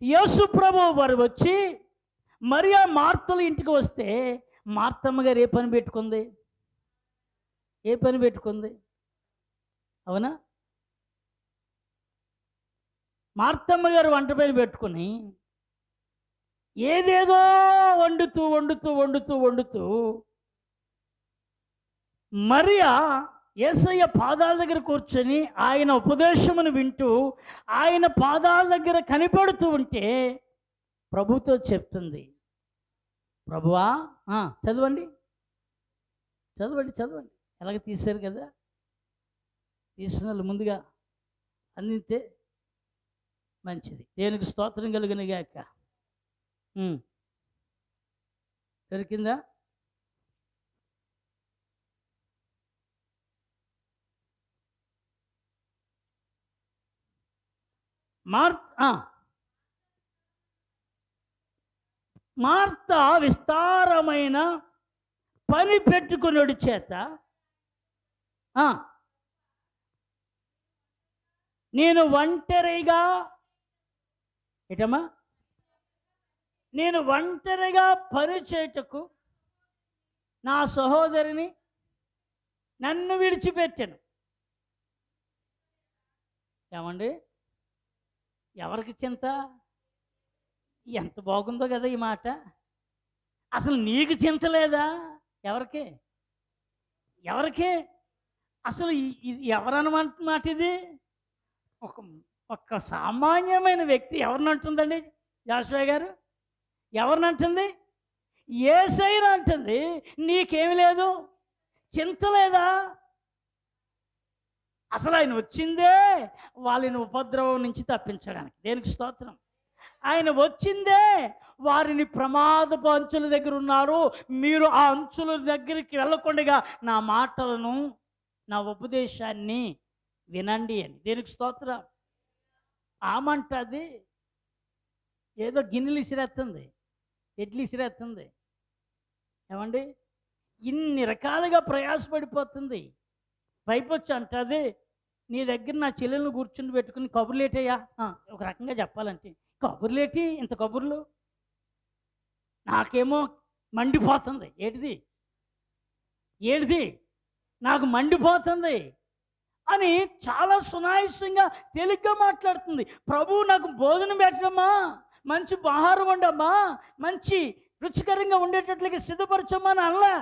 యేసు ప్రభువు వారు వచ్చి మరియా మార్తల ఇంటికి వస్తే మార్తమ్మ గారు ఏ పని పెట్టుకుంది? అవునా? మార్తమ్మ గారు వంట పని పెట్టుకుని ఏదేదో వండుతూ మరియా యేసయ్య పాదాల దగ్గర కూర్చొని ఆయన ఉపదేశమును వింటూ ఆయన పాదాల దగ్గర కనిపెడుతూ ఉంటే ప్రభుతో చెప్తుంది, ప్రభువా చదవండి. ఎలాగ తీశారు కదా, తీసిన వాళ్ళు ముందుగా అందితే మంచిది. దేనికి స్తోత్రం కలిగిన గాక. దొరికిందా? మార్త విస్తారమైన పని పెట్టుకున్నోడి చేత నేను ఒంటరిగా ఏటమ్మా నేను ఒంటరిగా పని చేయుటకు నా సహోదరిని నన్ను విడిచిపెట్టాను. ఏమండి, ఎవరికి చింత? ఎంత బాగుందో కదా ఈ మాట. అసలు నీకు చింత లేదా? ఎవరికి ఎవరికి అసలు ఇది ఎవరన్నమాట? మాట ఇది ఒక సామాన్యమైన వ్యక్తి ఎవరినంటుందండి జాషువా గారు? ఎవరినంటుంది? యేసయ్యను అంటుంది. నీకేమి లేదు, చింత లేదా? అసలు ఆయన వచ్చిందే వాళ్ళని ఉపద్రవం నుంచి తప్పించడానికి. దేనికి స్తోత్రం. ఆయన వచ్చిందే వారిని ప్రమాదపు అంచుల దగ్గర ఉన్నారు, మీరు ఆ అంచుల దగ్గరికి వెళ్ళకుండా నా మాటలను నా ఉపదేశాన్ని వినండి అని. దేనికి స్తోత్రం. ఆమంటది ఏదో గిన్నెలు ఇసిరేస్తుంది, ఎడ్లు ఇసిరేస్తుంది. ఏమండి, ఇన్ని రకాలుగా ప్రయాసపడిపోతుంది. పైపొచ్చి అంటది, నీ దగ్గర నా చెల్లెలను కూర్చుని పెట్టుకుని కబుర్లేటయ్యా. ఒక రకంగా చెప్పాలంటే కబుర్లేటి, ఇంత కబుర్లు నాకేమో మండిపోతుంది. ఏడిది నాకు మండిపోతుంది అని చాలా సునాయాసంగా తేలిగ్గా మాట్లాడుతుంది. ప్రభువు నాకు భోజనం పెట్టమ్మా, మంచి ఆహారం వండమ్మా, మంచి రుచికరంగా ఉండేటట్లుగా సిద్ధపరచమ్మా అని అనలా.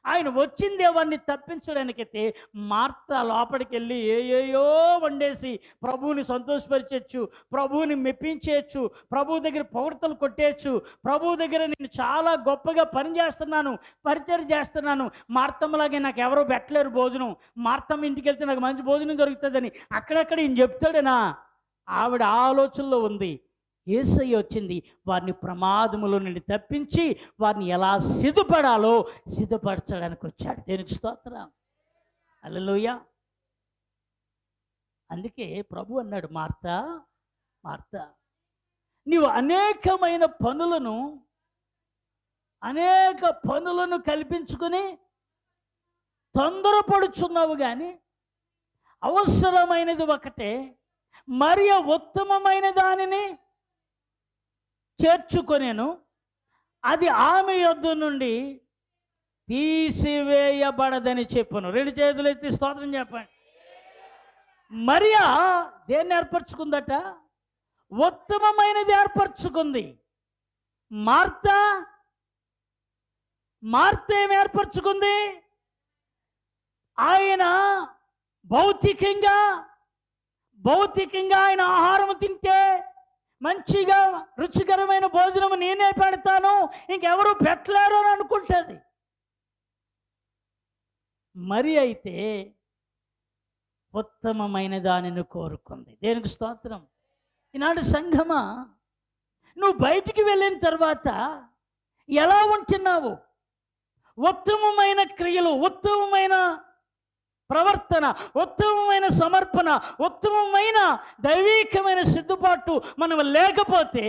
ఆయన వచ్చిందే వారిని తప్పించడానికైతే మార్త లోపలికి వెళ్ళి ఏయో వండేసి ప్రభువుని సంతోషపరిచచ్చు, ప్రభువుని మెప్పించేయచ్చు, ప్రభువు దగ్గర పొగడ్తలు కొట్టేయచ్చు, ప్రభువు దగ్గర నేను చాలా గొప్పగా పనిచేస్తున్నాను, పరిచయం చేస్తున్నాను, మార్తమ్మలాగే నాకు ఎవరో పెట్టలేరు భోజనం, మార్తమ్మ ఇంటికి వెళ్తే నాకు మంచి భోజనం దొరుకుతుందని అక్కడక్కడ ఈయన చెప్తాడేనా? ఆవిడ ఆలోచనలో ఉంది. యేసయ్య వచ్చింది వారిని ప్రమాదములో నుండి తప్పించి వారిని ఎలా సిద్ధపడాలో సిద్ధపరచడానికి వచ్చాడు. దేనికి స్తోత్రం. హల్లెలూయా. అందుకే ప్రభు అన్నాడు, మార్తా మార్తా, నీవు అనేక పనులను కల్పించుకుని తొందరపడుచున్నావు, కానీ అవసరమైనది ఒకటే, మరి ఉత్తమమైన దానిని చేర్చుకొనేను, అది ఆమె యొద్ద నుండి తీసివేయబడదని చెప్పును. రెండు చేతులు ఎత్తి స్తోత్రం చెప్పండి. మరియా దేన్ని ఏర్పరచుకుందట? ఉత్తమమైనది ఏర్పరచుకుంది. మార్త ఏమి ఏర్పరచుకుంది? ఆయన భౌతికంగా ఆయన ఆహారం తింటే మంచిగా రుచికరమైన భోజనం నేనే పెడతాను, ఇంకెవరు పెట్టలేరు అని అనుకుంటుంది. మరి అయితే ఉత్తమమైన దానిని కోరుకుంది. దేనికి స్తోత్రం. ఈనాడు సంఘమా, నువ్వు బయటికి వెళ్ళిన తర్వాత ఎలా ఉంటున్నావు? ఉత్తమమైన క్రియలు, ఉత్తమమైన ప్రవర్తన, ఉత్తమమైన సమర్పణ, ఉత్తమమైన దైవీకమైన సిద్ధపాటు మనం లేకపోతే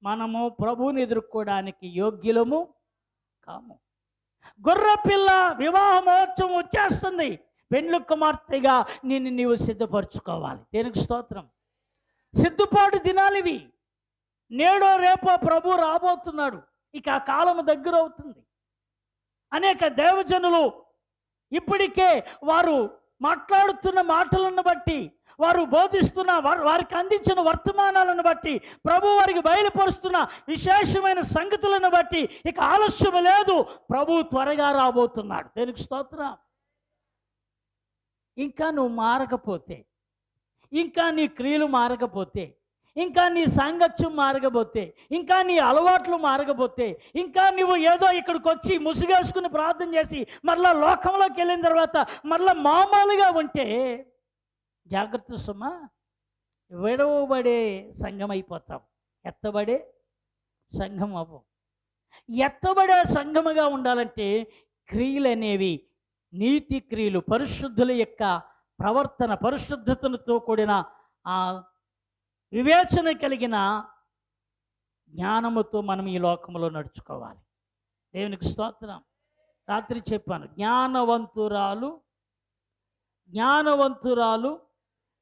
మనము ప్రభువుని ఎదుర్కోవడానికి యోగ్యులము కాము. గొర్రెపిల్ల వివాహ మహోత్సవం వచ్చేస్తుంది, పెండ్లి కుమార్తెగా నీవు సిద్ధపరచుకోవాలి. దేనికి స్తోత్రం. సిద్ధపాటు దినాలివి. నేడో రేపో ప్రభు రాబోతున్నాడు, ఇక ఆ కాలము దగ్గర అవుతుంది. అనేక దేవజనులు ఇప్పటికే వారు మాట్లాడుతున్న మాటలను బట్టి, వారు బోధిస్తున్న వారికి అందించిన వర్తమానాలను బట్టి, ప్రభు వారికి బయలుపరుస్తున్న విశేషమైన సంగతులను బట్టి ఇక ఆలస్యం లేదు, ప్రభు త్వరగా రాబోతున్నాడు. దేనికి స్తోత్రం. ఇంకా నువ్వు మారకపోతే, ఇంకా నీ క్రియలు మారకపోతే, ఇంకా నీ సాంగత్యం మారగబోతే, ఇంకా నీ అలవాట్లు మారగబోతే, ఇంకా నువ్వు ఏదో ఇక్కడికి వచ్చి ముసుగేసుకుని ప్రార్థన చేసి మరలా లోకంలోకి వెళ్ళిన తర్వాత మరలా మామూలుగా ఉంటే జాగ్రత్త సుమా, విడవబడే సంఘం అయిపోతాం. ఎత్తబడే సంఘం అవ్వం. ఎత్తబడే సంఘముగా ఉండాలంటే క్రియలు అనేవి నీతి క్రియలు, పరిశుద్ధుల యొక్క ప్రవర్తన, పరిశుద్ధతతో కూడిన ఆ వివేచన కలిగిన జ్ఞానముతో మనం ఈ లోకంలో నడుచుకోవాలి. దేవునికి స్తోత్రం. రాత్రి చెప్పాను, జ్ఞానవంతురాలు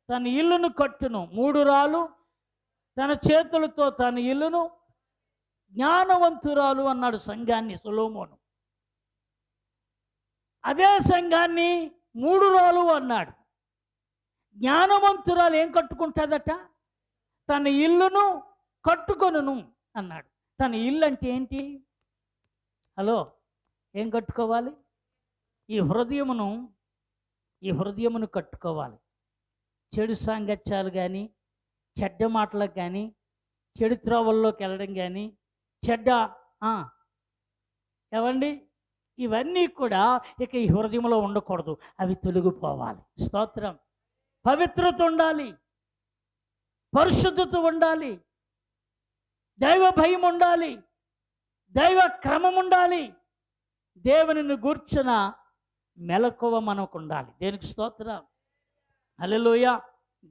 తన ఇల్లును కట్టును, 3 రాళ్ళు తన చేతులతో తన ఇల్లును. జ్ఞానవంతురాలు అన్నాడు సంఘాన్ని సొలొమోను. అదే సంఘాన్ని 3 రాళ్ళు అన్నాడు. జ్ఞానవంతురాలు ఏం కట్టుకుంటుందట? తన ఇల్లును కట్టుకొనును అన్నాడు. తన ఇల్లు అంటే ఏంటి? హలో, ఏం కట్టుకోవాలి? ఈ హృదయమును కట్టుకోవాలి. చెడు సాంగత్యాలు కానీ, చెడ్డ మాటలకు కానీ, చెడు త్రోవల్లోకి వెళ్ళడం కానీ, ఏవండి ఇవన్నీ కూడా ఇక ఈ హృదయంలో ఉండకూడదు. అవి తొలగిపోవాలి. స్తోత్రం. పవిత్రత ఉండాలి, పరిశుద్ధత ఉండాలి, దైవ భయం ఉండాలి, దైవ క్రమం ఉండాలి, దేవునిని గూర్చిన మెలకువ మనకు ఉండాలి. దేనికి స్తోత్రం. హల్లెలూయా.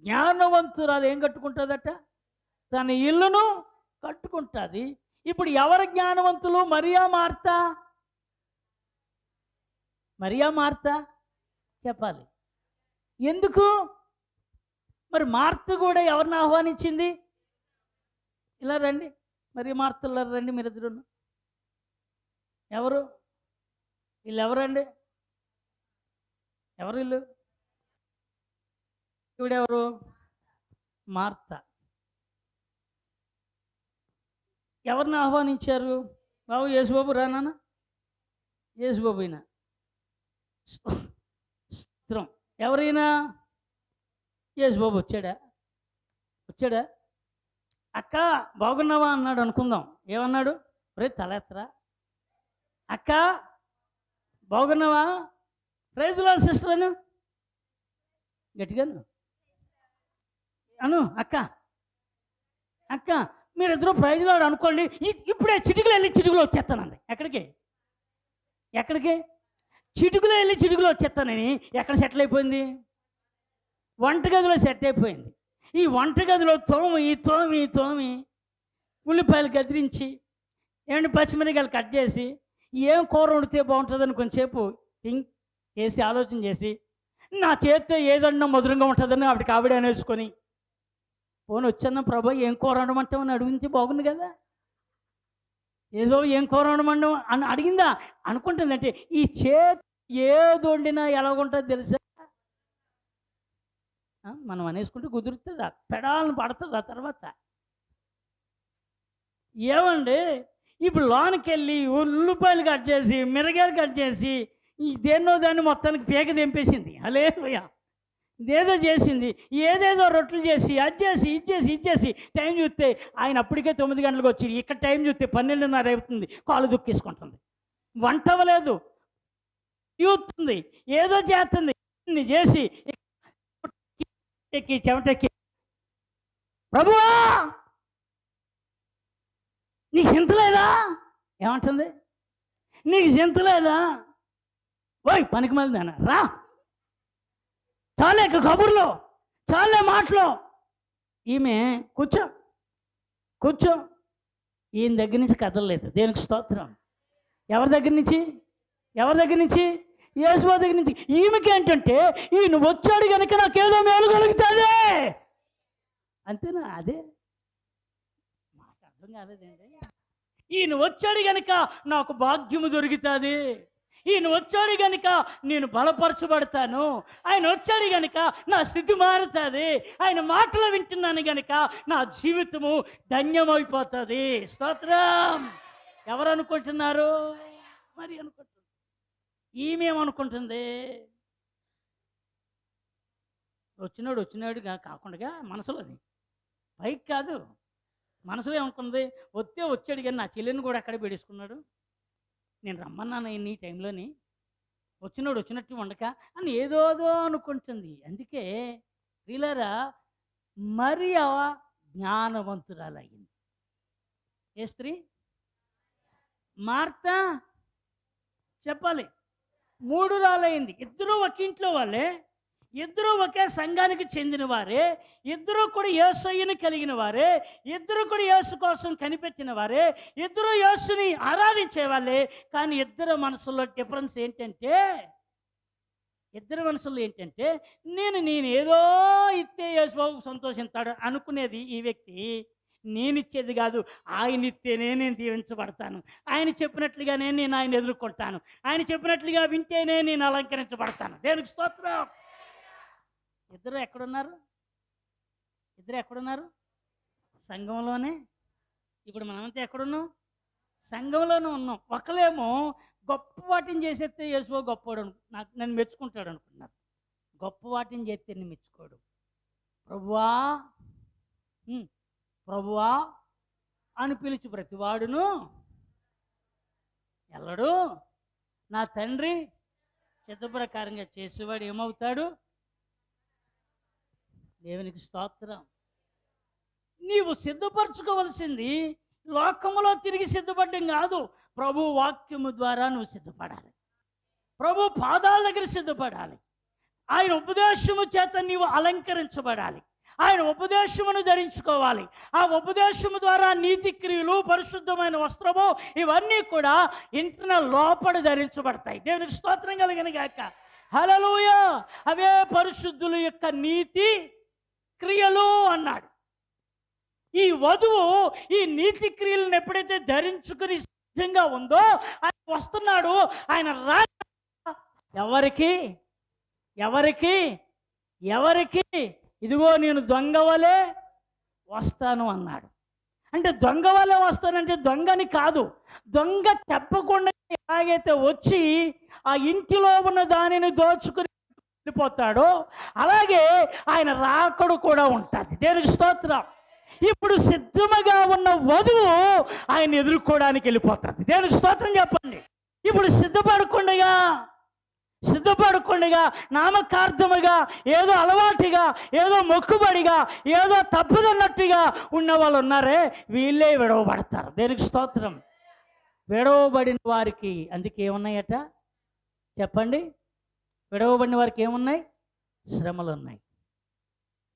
జ్ఞానవంతురాలు ఏం కట్టుకుంటుందట? తన ఇల్లును కట్టుకుంటుంది. ఇప్పుడు ఎవరు జ్ఞానవంతులు? మరియా మార్తా చెప్పాలి. ఎందుకు మరి మార్త కూడా ఎవరిని ఆహ్వానించింది? ఇలా రండి, మరి మార్తలు రండి, మీరిద్దరు. ఎవరు వీళ్ళు? ఎవరండి? ఎవరు వీళ్ళు? ఇవిడెవరు? మార్త. ఎవరిని ఆహ్వానించారు? బాబు యేసుబాబు రానా? యేసుబాబు అయినా స్తోత్రం. ఎవరైనా? యేసుబాబు వచ్చాడా? అక్క బాగున్నావా అన్నాడు అనుకుందాం. ఏమన్నాడు? రే తలెత్తరా, అక్క బాగున్నావా, ప్రైజ్ లార్డ్ సిస్టర్ అను, గట్టిగా అను. అక్క మీరిద్దరూ ప్రైజ్ లార్డ్ అనుకోండి, ఇప్పుడే చిటికలో వెళ్ళి చిటికలో వచ్చేస్తానండి. ఎక్కడికి? చిటికలో వెళ్ళి చిటికలో వచ్చేస్తానని. ఎక్కడ సెటిల్ అయిపోయింది? వంటగదిలో సెట్ అయిపోయింది. ఈ వంటగదిలో తోమి ఉల్లిపాయలు గదిరించి, ఏమంటే పచ్చిమిరకాయలు కట్ చేసి, ఏం కూర వండితే బాగుంటుందని కొంచెంసేపు చేసి ఆలోచన చేసి, నా చేతితో ఏదన్నా మధురంగా ఉంటుందని ఆవిడ అనేసుకొని, పోనీ వచ్చాను ప్రభా ఏం కూర వండమంటామని అడిగించి బాగుంది కదా, ఏదో ఏం కూర వండమండం అని అడిగిందా అనుకుంటుందంటే, ఈ చేతి ఏది వండినా ఎలాగుంటుందో తెలుసా? మనం అనేసుకుంటే కుదురుతుందా? పెడాలను పడుతుందా తర్వాత? ఏమండి ఇప్పుడు లోనికి వెళ్ళి ఉల్లిపాయలు కట్ చేసి, మిరగాయలు కట్ చేసి, దేన్నో దాన్ని మొత్తానికి పీక తెంపేసింది. హల్లెలూయా. ఇదేదో చేసింది, ఏదేదో రొట్టెలు చేసి, అది చేసి, ఇది చేసి టైం చూస్తే ఆయన అప్పటికే 9 గంటలకు వచ్చి, ఇక్కడ టైం చూస్తే 12:30 అవుతుంది. కాలు దుక్కేసుకుంటుంది. వంట అవ్వలేదు, యూతుంది, ఏదో చేస్తుంది. చేసి చెమటెక్కి, ప్రభువా నీకు చింతలేదా? ఏమంటుంది? నీకు చింతలేదా? ఓయ్ పనికి మళ్ళీ రా, చాలే కబుర్లో, చాలే మాటలో. ఈమె కూర్చో ఈయన దగ్గర నుంచి కదలలేదు. దేనికి స్తోత్రం. ఎవరి దగ్గర నుంచి? యేసుబాబు దగ్గర నుంచి. ఈమెకి ఏంటంటే, ఈయన వచ్చాడు కనుక నాకేదో మేలు కలుగుతుంది. అంతేనా? అదే మాకు అర్థం కాలేదండి. ఈయన వచ్చాడు కనుక నాకు భాగ్యము దొరుకుతుంది, ఈయన వచ్చాడు కనుక నేను బలపరచబడతాను, ఆయన వచ్చాడు కనుక నా స్థితి మారుతుంది, ఆయన మాటలు వింటున్నాను కనుక నా జీవితము ధన్యమైపోతుంది. స్తోత్రం. ఎవరు అనుకుంటున్నారు? మరి అనుకుంటున్నారు. ఈమెమనుకుంటుంది? వచ్చినాడు కాకుండా మనసులోని పైకి కాదు, మనసులో ఏమనుకుంది, వస్తే వచ్చాడు కానీ నా చెల్లెని కూడా అక్కడే పెట్టేసుకున్నాడు, నేను రమ్మన్నాను ఈ టైంలోని, వచ్చినోడు వచ్చినట్టు ఉండక అని ఏదోదో అనుకుంటుంది. అందుకే ప్రియులారా, మరియ జ్ఞానవంతురాలయ్యింది. ఏ స్త్రీ? మార్త చెప్పాలి, మూఢురాలైంది. ఇద్దరూ ఒక ఇంట్లో వాళ్ళే, ఇద్దరూ ఒకే సంఘానికి చెందిన వారే, ఇద్దరూ కూడా యేసయ్యని కలిగిన వారే, ఇద్దరు కూడా యేసు కోసం కనిపెట్టిన వారే, ఇద్దరు యేసుని ఆరాధించే వాళ్ళే. కానీ ఇద్దరు మనసులో డిఫరెన్స్ ఏంటంటే, నేను ఏదో ఇస్తే యేసుబాబు సంతోషిస్తాడు అనుకునేది ఈ వ్యక్తి. నేనిచ్చేది కాదు, ఆయన ఇస్తేనే నేను దీవించబడతాను, ఆయన చెప్పినట్లుగానే నేను ఆయన ఎదుర్కొంటాను, ఆయన చెప్పినట్లుగా వింటేనే నేను అలంకరించబడతాను. దేవునికి స్తోత్రం. ఇద్దరు ఎక్కడున్నారు? సంఘంలోనే. ఇప్పుడు మనమంతా ఎక్కడున్నాం? సంఘంలోనే ఉన్నాం. ఒకలేమో గొప్ప వాటిని చేసేస్తే యేసుబాబు గొప్పవాడు నన్ను మెచ్చుకుంటాడు అనుకున్నారు. గొప్ప వాటిని చేస్తే నేను మెచ్చుకోడు. ప్రభువా అని పిలిచి ప్రతివాడును ఎల్లడు, నా తండ్రి చిత్త ప్రకారంగా చేసేవాడు ఏమవుతాడు? దేవునికి స్తోత్రం. నీవు సిద్ధపరచుకోవలసింది లోకములో తిరిగి సిద్ధపడడం కాదు, ప్రభు వాక్యము ద్వారా నువ్వు సిద్ధపడాలి, ప్రభు పాదాల దగ్గర సిద్ధపడాలి, ఆయన ఉపదేశము చేత నీవు అలంకరించబడాలి, ఆయన ఉపదేశమును ధరించుకోవాలి. ఆ ఉపదేశము ద్వారా నీతి క్రియలు, పరిశుద్ధమైన వస్త్రము, ఇవన్నీ కూడా ఇంటిన లోపల ధరించబడతాయి. దేవునికి స్తోత్రం కలిగిన గాక. హల్లెలూయా. అవే పరిశుద్ధుల యొక్క నీతి క్రియలు అన్నాడు. ఈ వధువు ఈ నీతి క్రియలను ఎప్పుడైతే ధరించుకుని సిద్ధంగా ఉందో, ఆయన వస్తున్నాడు. ఆయన ఎవరికి ఇదిగో నేను దొంగ వలె వస్తాను అన్నాడు. అంటే దొంగ వలె వస్తానంటే దొంగని కాదు, దొంగ చెప్పకుండా ఎలాగైతే వచ్చి ఆ ఇంటిలో ఉన్న దానిని దోచుకుని వెళ్ళిపోతాడో, అలాగే ఆయన రాకడు కూడా ఉంటుంది. దేవునికి స్తోత్రం. ఇప్పుడు సిద్ధముగా ఉన్న వధువు ఆయన ఎదుర్కోవడానికి వెళ్ళిపోతుంది. దేవునికి స్తోత్రం చెప్పండి. ఇప్పుడు సిద్ధపడకుండా నామకార్థముగా, ఏదో అలవాటుగా, ఏదో మొక్కుబడిగా, ఏదో తప్పుదన్నట్టుగా ఉన్న వాళ్ళు ఉన్నారే, వీళ్ళే విడవబడతారు. దేనికి స్తోత్రం. విడవబడిన వారికి అందుకే ఏమున్నాయట చెప్పండి? విడవబడిన వారికి ఏమున్నాయి? శ్రమలు ఉన్నాయి.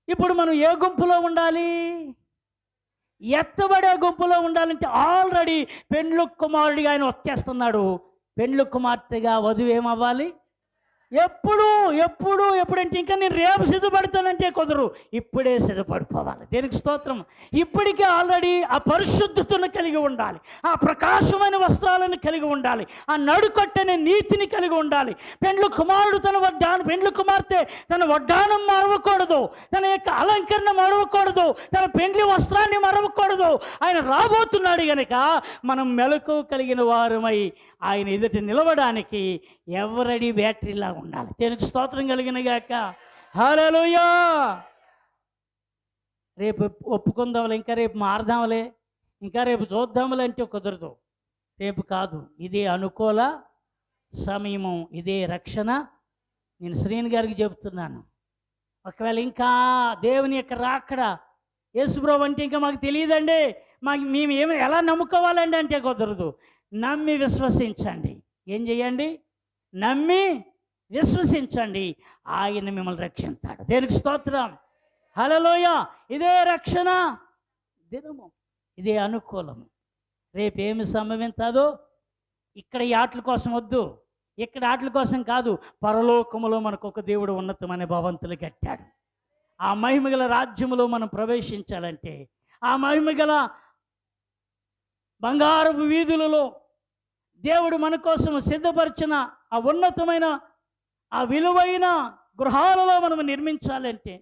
ఇప్పుడు మనం ఏ గుంపులో ఉండాలి? ఎత్తబడే గుంపులో ఉండాలంటే ఆల్రెడీ పెండ్లు కుమారుడిగా ఆయన వచ్చేస్తున్నాడు. పెండ్లు కుమార్తెగా వధువు ఏమవ్వాలి? ఎప్పుడంటే ఇంకా నేను రేపు సిద్ధపడతానంటే కుదరు, ఇప్పుడే సిద్ధపడిపోవాలి. దేనికి స్తోత్రం. ఇప్పటికే ఆల్రెడీ ఆ పరిశుద్ధతను కలిగి ఉండాలి, ఆ ప్రకాశమైన వస్త్రాలను కలిగి ఉండాలి, ఆ నడుకట్టనే నీతిని కలిగి ఉండాలి. పెండ్లు కుమార్తె తన వడ్డానం మరవకూడదు, తన యొక్క అలంకరణ మరవకూడదు, తన పెండ్లి వస్త్రాన్ని మరవకూడదు. ఆయన రాబోతున్నాడు గనక మనం మెలకు కలిగిన వారమై ఆయన ఎదుట నిలవడానికి ఎవరడి బ్యాటరీలా ఉండాలి. దేనికి స్తోత్రం కలిగిన గాక. హల్లెలూయా. రేపు ఒప్పుకుందాంలే, ఇంకా రేపు మారదాంలే, ఇంకా రేపు చూద్దాంలే అంటే కుదరదు. రేపు కాదు, ఇదే అనుకూల సమయము, ఇదే రక్షణ. నేను శ్రీని గారికి చెబుతున్నాను, ఒకవేళ ఇంకా దేవుని యొక్క రాకడ యేసుప్రభు అంటే ఇంకా మాకు తెలియదండి, మేము ఎలా నమ్ముకోవాలండి అంటే కుదరదు. నమ్మి విశ్వసించండి. ఏం చేయండి? నమ్మి విశ్వసించండి, ఆయన మిమ్మల్ని రక్షిస్తాడు. దేనికి స్తోత్రం. హల్లెలూయా. ఇదే రక్షణ దినము, ఇదే అనుకూలము. రేపేమి సంభవించదో ఇక్కడ ఈ ఆటల కోసం వద్దు, ఇక్కడ ఆటల కోసం కాదు. పరలోకములో మనకు ఒక దేవుడు ఉన్నతమైన భవంతులు కట్టాడు. ఆ మహిమగల రాజ్యములో మనం ప్రవేశించాలంటే, ఆ మహిమగల బంగారపు వీధులలో దేవుడు మన కోసం సిద్ధపరిచిన ఆ ఉన్నతమైన ఆ విలువైన గృహాలలో మనం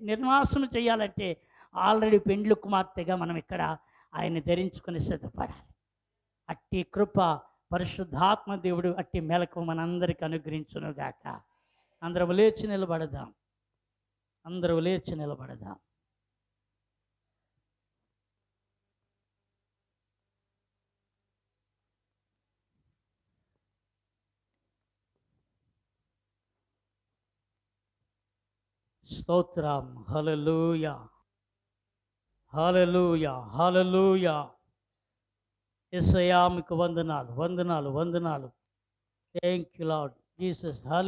నిర్మాసం చేయాలంటే ఆల్రెడీ పెండ్లు కుమార్తెగా మనం ఇక్కడ ఆయన ధరించుకొని సిద్ధపడాలి. అట్టి కృప పరిశుద్ధాత్మ దేవుడు అట్టి మెలకు మనందరికీ అనుగ్రహించునుగాక. అందరూ లేచి నిలబడదాం. స్తోత్రం. హల్లెలూయా, హల్లెలూయా, హల్లెలూయా. యేసయ్యా మీకు వందనాలు, వందనాలు, వందనాలు. Thank you lord Jesus.